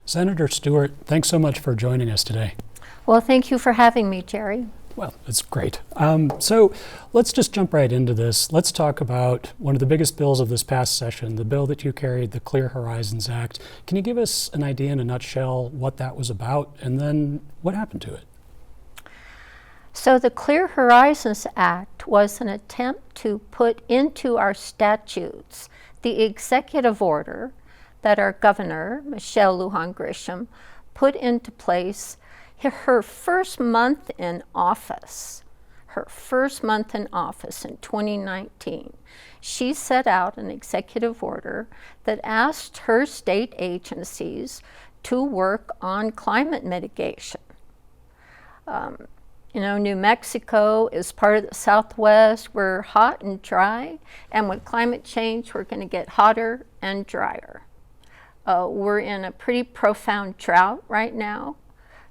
Senator Stewart, thanks so much for joining us today. Well, thank you for having me, Jerry. Well, it's great. So let's just jump right into this. Let's talk about one of the biggest bills of this past session, the bill that you carried, the Clear Horizons Act. Can you give us an idea in a nutshell what that was about and then what happened to it? So the Clear Horizons Act was an attempt to put into our statutes the executive order that our governor, Michelle Lujan Grisham, put into place her first month in office. Her first month in office in 2019. She set out an executive order that asked her state agencies to work on climate mitigation. New Mexico is part of the Southwest. We're hot and dry, and with climate change, we're going to get hotter and drier. We're in a pretty profound drought right now.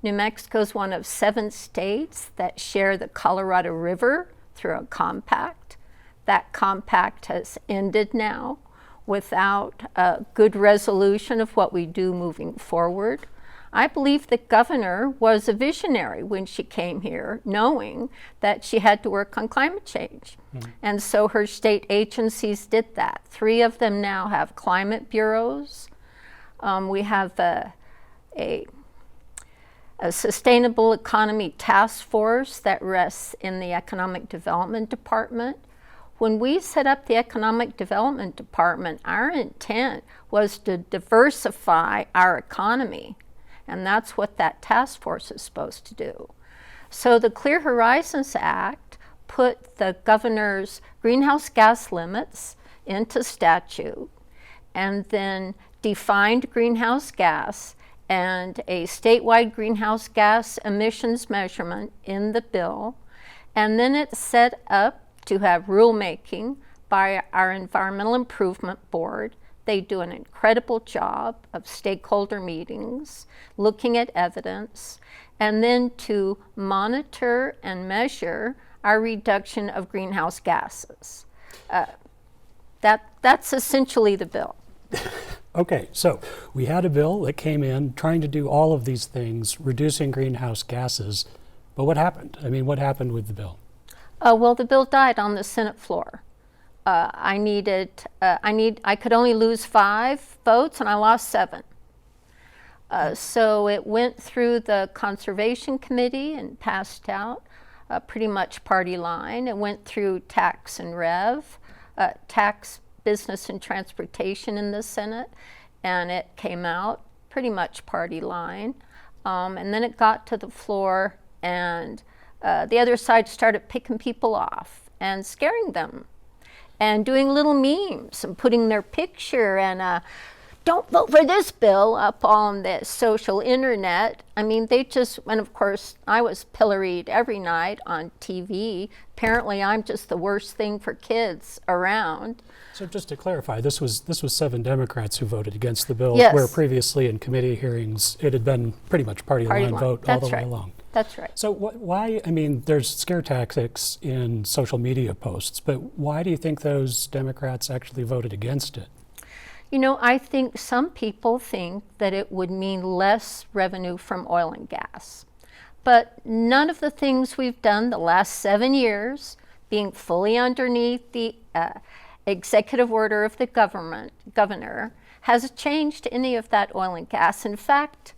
New Mexico is one of 7 states that share the Colorado River through a compact. That compact has ended now without a good resolution of what we do moving forward. I believe the governor was a visionary when she came here, knowing that she had to work on climate change. And so her state agencies did that. 3 of them now have climate bureaus. We have a sustainable economy task force that rests in the Economic Development Department. When we set up the Economic Development Department, our intent was to diversify our economy. And that's what that task force is supposed to do. So the Clear Horizons Act put the governor's greenhouse gas limits into statute and then defined greenhouse gas and a statewide greenhouse gas emissions measurement in the bill. And then it's set up to have rulemaking by our Environmental Improvement Board. They do an incredible job of stakeholder meetings, looking at evidence, and then to monitor and measure our reduction of greenhouse gases. That's essentially the bill. Okay, so we had a bill that came in trying to do all of these things, reducing greenhouse gases, but what happened? I mean, what happened with the bill? Well, the bill died on the Senate floor. I could only lose 5 votes and I lost 7. So it went through the Conservation Committee and passed out pretty much party line. It went through Tax and Rev, Tax, Business and Transportation in the Senate, and it came out pretty much party line. And then it got to the floor and the other side started picking people off and scaring them and doing little memes and putting their picture and don't vote for this bill up on the social internet. I mean, and of course, I was pilloried every night on TV. Apparently, I'm just the worst thing for kids around. So just to clarify, this was 7 Democrats who voted against the bill, yes. Where previously in committee hearings, it had been pretty much party line vote all the way along. That's right. So why, I mean, there's scare tactics in social media posts, but why do you think those Democrats actually voted against it? I think some people think that it would mean less revenue from oil and gas. But none of the things we've done the last 7 years, being fully underneath the executive order of the governor, has changed any of that oil and gas. In fact,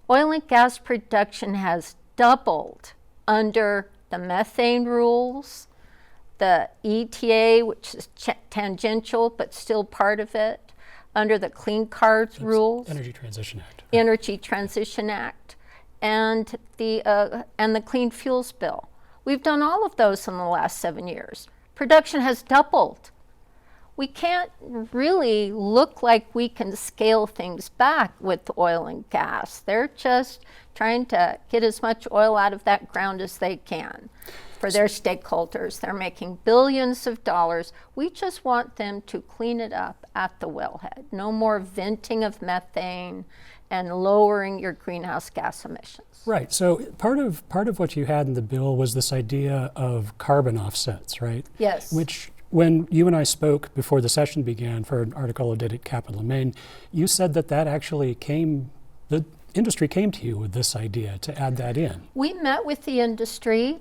oil and gas production has doubled under the methane rules, the ETA, which is tangential but still part of it, under the Clean Cars rules, Energy Transition Act, Energy Transition Act, and the Clean Fuels Bill. We've done all of those in the last 7 years. Production has doubled. We can't really look like we can scale things back with oil and gas. They're just trying to get as much oil out of that ground as they can for their stakeholders. They're making billions of dollars. We just want them to clean it up at the wellhead. No more venting of methane and lowering your greenhouse gas emissions. Right. So part of what you had in the bill was this idea of carbon offsets, right? Yes. Which, when you and I spoke before the session began for an article I did at Capital Maine, you said that actually came the industry came to you with this idea to add that in. We met with the industry,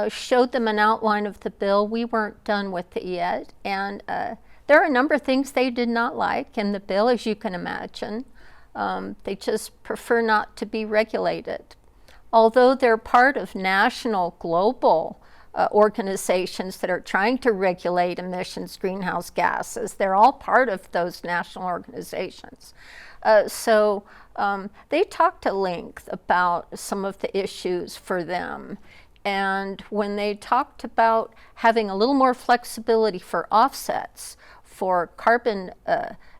showed them an outline of the bill. We weren't done with it yet. And there are a number of things they did not like in the bill, as you can imagine. They just prefer not to be regulated. Although they're part of national, global organizations that are trying to regulate emissions, greenhouse gases, they're all part of those national organizations. So they talked at length about some of the issues for them. And when they talked about having a little more flexibility for offsets for carbon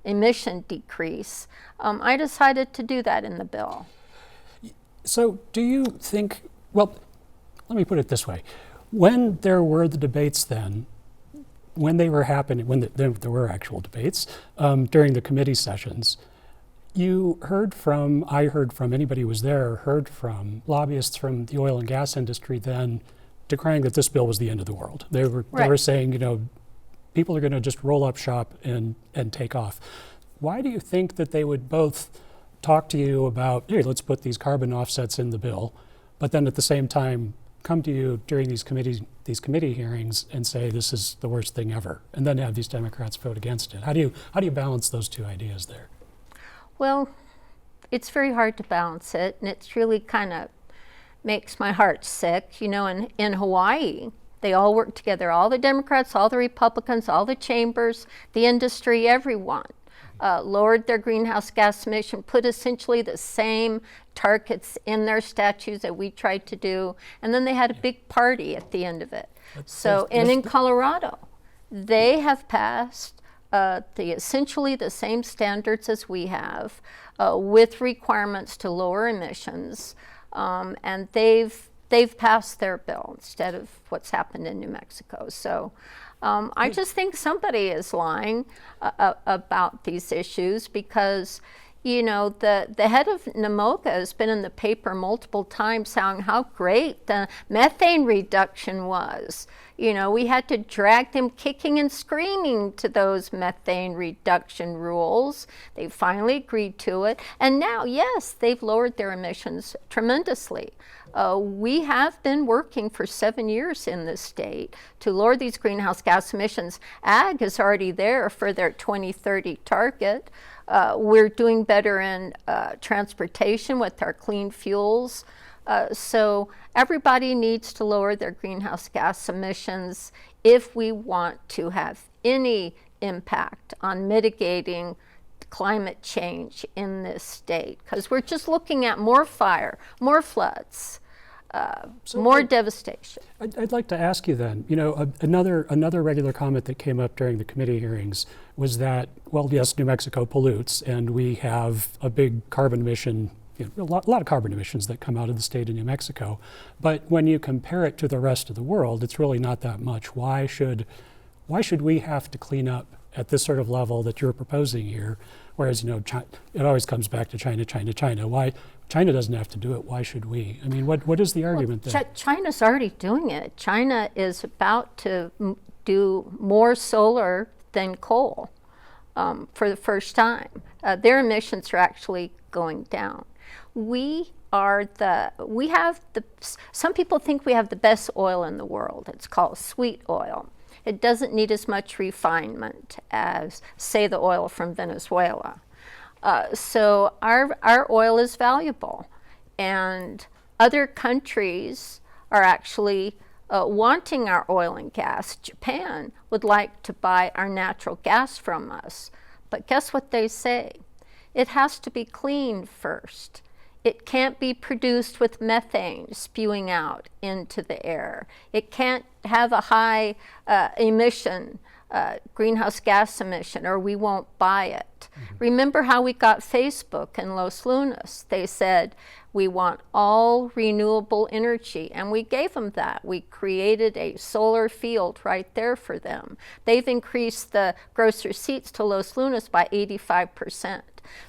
emission decrease, I decided to do that in the bill. So do you think, well, let me put it this way. When there were the debates then, when they were happening, when there were actual debates during the committee sessions, you heard from, I heard from, anybody who was there heard from lobbyists from the oil and gas industry then decrying that this bill was the end of the world. They were saying, you know, people are going to just roll up shop and take off. Why do you think that they would both talk to you about, hey, let's put these carbon offsets in the bill, but then at the same time come to you during these committee hearings and say this is the worst thing ever, and then have these Democrats vote against it? How do you balance those two ideas there? Well, it's very hard to balance it, and it's really kind of makes my heart sick. You know, in Hawaii, they all work together, all the Democrats, all the Republicans, all the chambers, the industry, everyone. Lowered their greenhouse gas emission, put essentially the same targets in their statutes that we tried to do, and then they had a big party at the end of it. And in Colorado, they have passed essentially the same standards as we have, with requirements to lower emissions, and they've passed their bill instead of what's happened in New Mexico. So I just think somebody is lying about these issues, because you know, the head of NMOGA has been in the paper multiple times saying how great the methane reduction was. You know, we had to drag them kicking and screaming to those methane reduction rules. They finally agreed to it. And now, yes, they've lowered their emissions tremendously. We have been working for 7 years in this state to lower these greenhouse gas emissions. Ag is already there for their 2030 target. We're doing better in transportation with our clean fuels. So everybody needs to lower their greenhouse gas emissions if we want to have any impact on mitigating climate change in this state, because we're just looking at more fire, more floods, more devastation. I'd like to ask you then, you know, another regular comment that came up during the committee hearings was that, well, yes, New Mexico pollutes, and we have a big carbon emission, you know, a lot of carbon emissions that come out of the state of New Mexico. But when you compare it to the rest of the world, it's really not that much. Why should we have to clean up at this sort of level that you're proposing here? Whereas, you know, it always comes back to China, China, China. Why China doesn't have to do it? Why should we? I mean, what is the argument there? China's already doing it. China is about to do more solar than coal for the first time. Their emissions are actually going down. Some people think we have the best oil in the world. It's called sweet oil. It doesn't need as much refinement as, say, the oil from Venezuela. So our oil is valuable, and other countries are actually wanting our oil and gas. Japan would like to buy our natural gas from us, but guess what they say? It has to be clean first. It can't be produced with methane spewing out into the air. It can't have a high emission, greenhouse gas emission, or we won't buy it. Mm-hmm. Remember how we got Facebook in Los Lunas? They said, we want all renewable energy, and we gave them that. We created a solar field right there for them. They've increased the gross receipts to Los Lunas by 85%.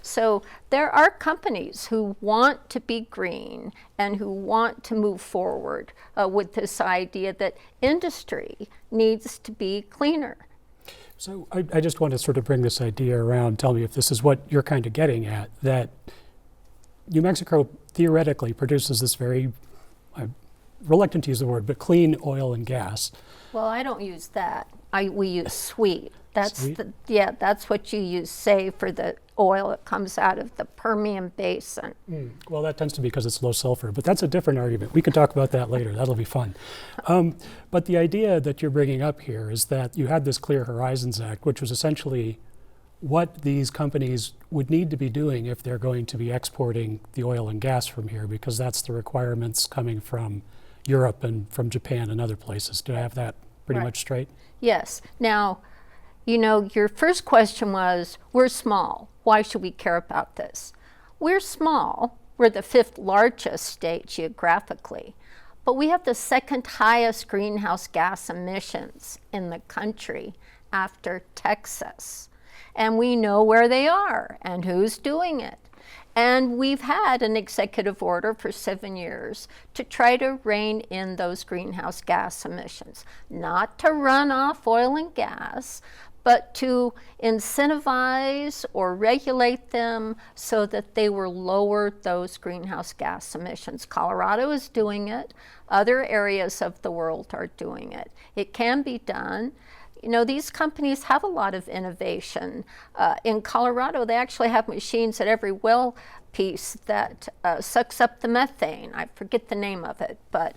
So there are companies who want to be green and who want to move forward with this idea that industry needs to be cleaner. So I just want to sort of bring this idea around, tell me if this is what you're kind of getting at, that New Mexico theoretically produces this very, I'm reluctant to use the word, but clean oil and gas. Well, I don't use that. We use sweet. That's Sweet? that's what you use, say, for the oil that comes out of the Permian Basin. Well, that tends to be because it's low sulfur, but that's a different argument. We can talk about that later. That'll be fun. But the idea that you're bringing up here is that you had this Clear Horizons Act, which was essentially what these companies would need to be doing if they're going to be exporting the oil and gas from here, because that's the requirements coming from Europe and from Japan and other places. Do I have that pretty Right. much straight? Yes. Now, your first question was, we're small. Why should we care about this? We're small. We're the 5th largest state geographically, but we have the 2nd highest greenhouse gas emissions in the country after Texas. And we know where they are and who's doing it. And we've had an executive order for 7 years to try to rein in those greenhouse gas emissions, not to run off oil and gas, but to incentivize or regulate them so that they will lower those greenhouse gas emissions. Colorado is doing it. Other areas of the world are doing it. It can be done. These companies have a lot of innovation. In Colorado, they actually have machines at every well piece that sucks up the methane. I forget the name of it, but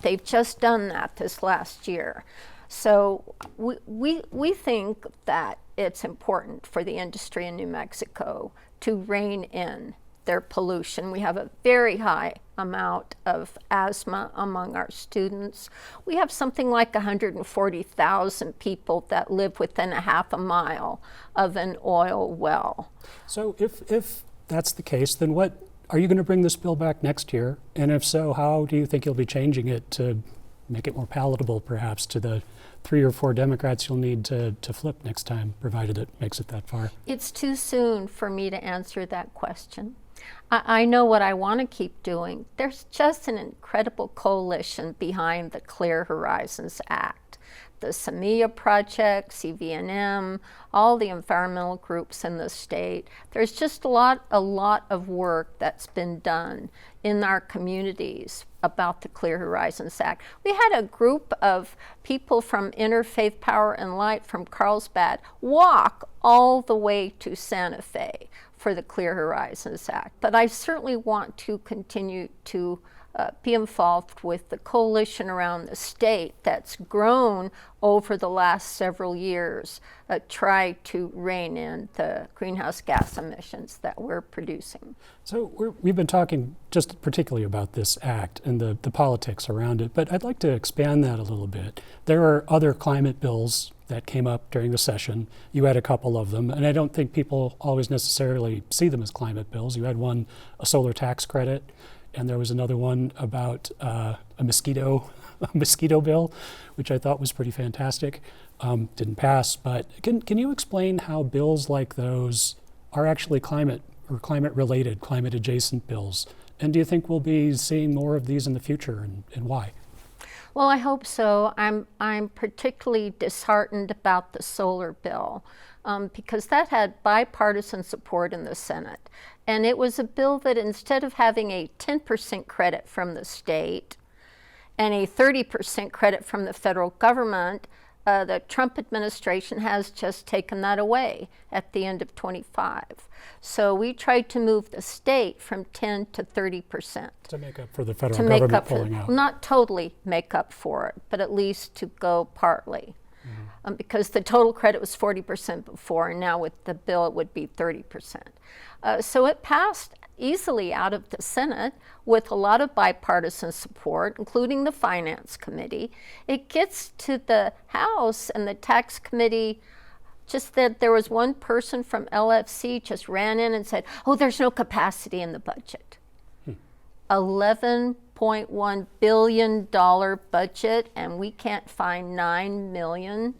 they've just done that this last year. So we think that it's important for the industry in New Mexico to rein in their pollution. We have a very high amount of asthma among our students. We have something like 140,000 people that live within a half a mile of an oil well. So if that's the case, then what are you going to bring this bill back next year? And if so, how do you think you'll be changing it to make it more palatable, perhaps, to the 3 or 4 Democrats you'll need to flip next time, provided it makes it that far? It's too soon for me to answer that question. I know what I want to keep doing. There's just an incredible coalition behind the Clear Horizons Act. The Semilla Project, CVNM, all the environmental groups in the state. There's just a lot of work that's been done in our communities about the Clear Horizons Act. We had a group of people from Interfaith Power and Light from Carlsbad walk all the way to Santa Fe for the Clear Horizons Act. But I certainly want to continue to be involved with the coalition around the state that's grown over the last several years, try to rein in the greenhouse gas emissions that we're producing. So we've been talking just particularly about this act and the politics around it, but I'd like to expand that a little bit. There are other climate bills that came up during the session. You had a couple of them, and I don't think people always necessarily see them as climate bills. You had one, a solar tax credit, and there was another one about a mosquito bill, which I thought was pretty fantastic. Didn't pass, but can you explain how bills like those are actually climate related, climate adjacent bills? And do you think we'll be seeing more of these in the future, and why? Well, I hope so. I'm particularly disheartened about the solar bill because that had bipartisan support in the Senate. And it was a bill that instead of having a 10% credit from the state and a 30% credit from the federal government, the Trump administration has just taken that away at the end of 25. So we tried to move the state from 10 to 30%. To make up for the federal government pulling out. Not totally make up for it, but at least to go partly. Because the total credit was 40% before, and now with the bill it would be 30%. So it passed easily out of the Senate with a lot of bipartisan support, including the Finance Committee. It gets to the House and the Tax Committee, just that there was one person from LFC just ran in and said, oh, there's no capacity in the budget. $11.1 billion budget, and we can't find $9 million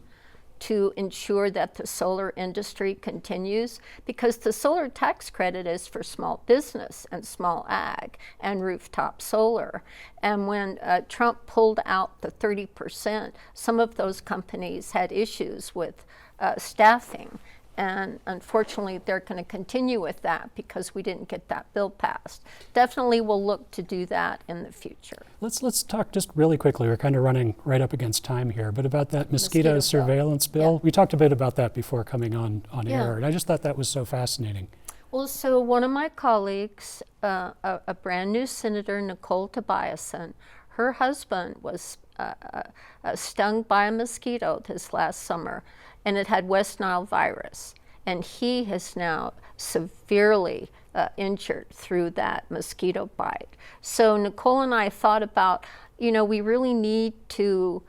to ensure that the solar industry continues, because the solar tax credit is for small business and small ag and rooftop solar. And when Trump pulled out the 30%, some of those companies had issues with staffing. and unfortunately they're going to continue with that because we didn't get that bill passed. Definitely we'll look to do that in the future. Let's talk just really quickly. We're kind of running right up against time here, but about that mosquito bill. surveillance bill. Yeah. We talked a bit about that before coming on Yeah. air, and I just thought that was so fascinating. Well, so one of my colleagues, a brand new senator, Nicole Tobiasen, her husband was stung by a mosquito this last summer, and it had West Nile virus. And he is now severely injured through that mosquito bite. So Nicole and I thought about, we really need to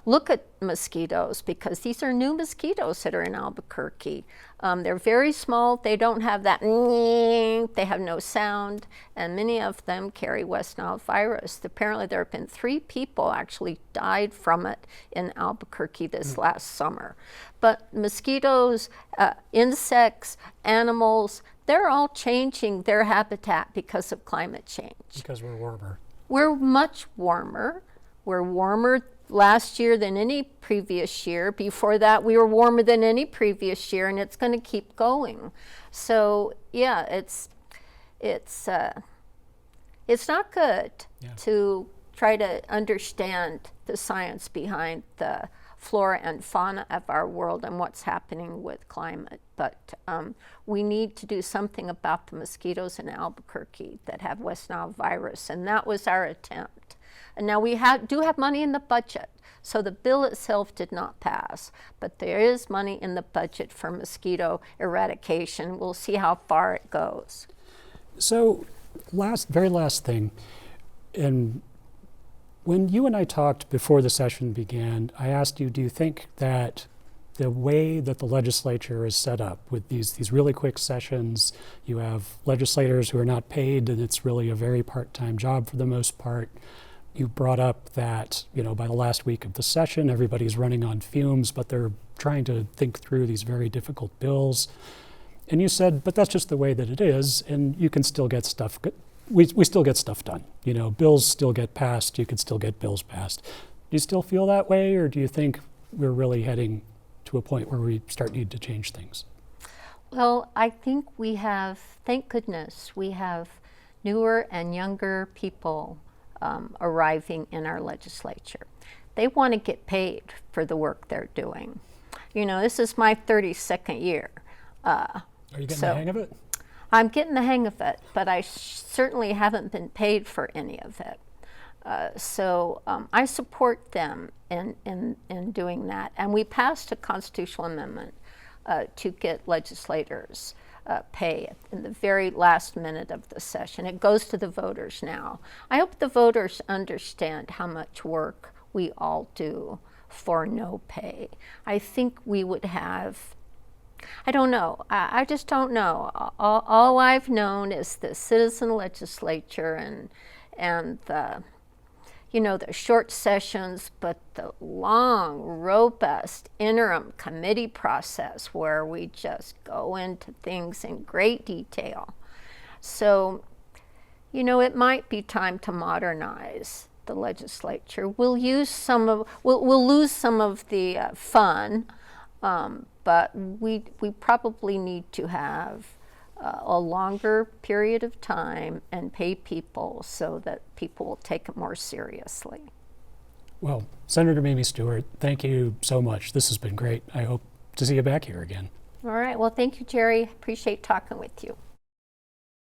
look at mosquitoes because these are new mosquitoes that are in Albuquerque. They're very small. They don't have that, they have no sound, and many of them carry West Nile virus. Apparently there have been 3 people actually died from it in Albuquerque this last summer. But mosquitoes, insects, animals, they're all changing their habitat because of climate change. Because we're warmer. We're much warmer. We're warmer last year than any previous year. Before that, we were warmer than any previous year, and it's going to keep going. So, yeah, it's not good to try to understand the science behind the flora and fauna of our world and what's happening with climate. But we need to do something about the mosquitoes in Albuquerque that have West Nile virus, and that was our attempt. And now we do have money in the budget. So the bill itself did not pass, but there is money in the budget for mosquito eradication. We'll see how far it goes. So very last thing, and when you and I talked before the session began, I asked you, do you think that the way that the legislature is set up with these really quick sessions, you have legislators who are not paid, and it's really a very part-time job for the most part. You brought up that, by the last week of the session, everybody's running on fumes, but they're trying to think through these very difficult bills. And you said, but that's just the way that it is, and you can still get stuff, we still get stuff done. Bills still get passed, you can still get bills passed. Do you still feel that way, or do you think we're really heading to a point where we need to change things? Well, I think we have, thank goodness, we have newer and younger people arriving in our legislature. They want to get paid for the work they're doing. This is my 32nd year. Are you getting the hang of it? I'm getting the hang of it, but I certainly haven't been paid for any of it. So I support them in doing that. And we passed a constitutional amendment to get legislators pay in the very last minute of the session. It goes to the voters now. I hope the voters understand how much work we all do for no pay. I think we would have, I don't know, I just don't know. All I've known is the citizen legislature and the short sessions, but the long, robust interim committee process where we just go into things in great detail. So, it might be time to modernize the legislature. We'll lose some of the fun, but we probably need to have a longer period of time and pay people so that people will take it more seriously. Well, Senator Mamie Stewart, thank you so much. This has been great. I hope to see you back here again. All right. Well, thank you, Jerry. Appreciate talking with you.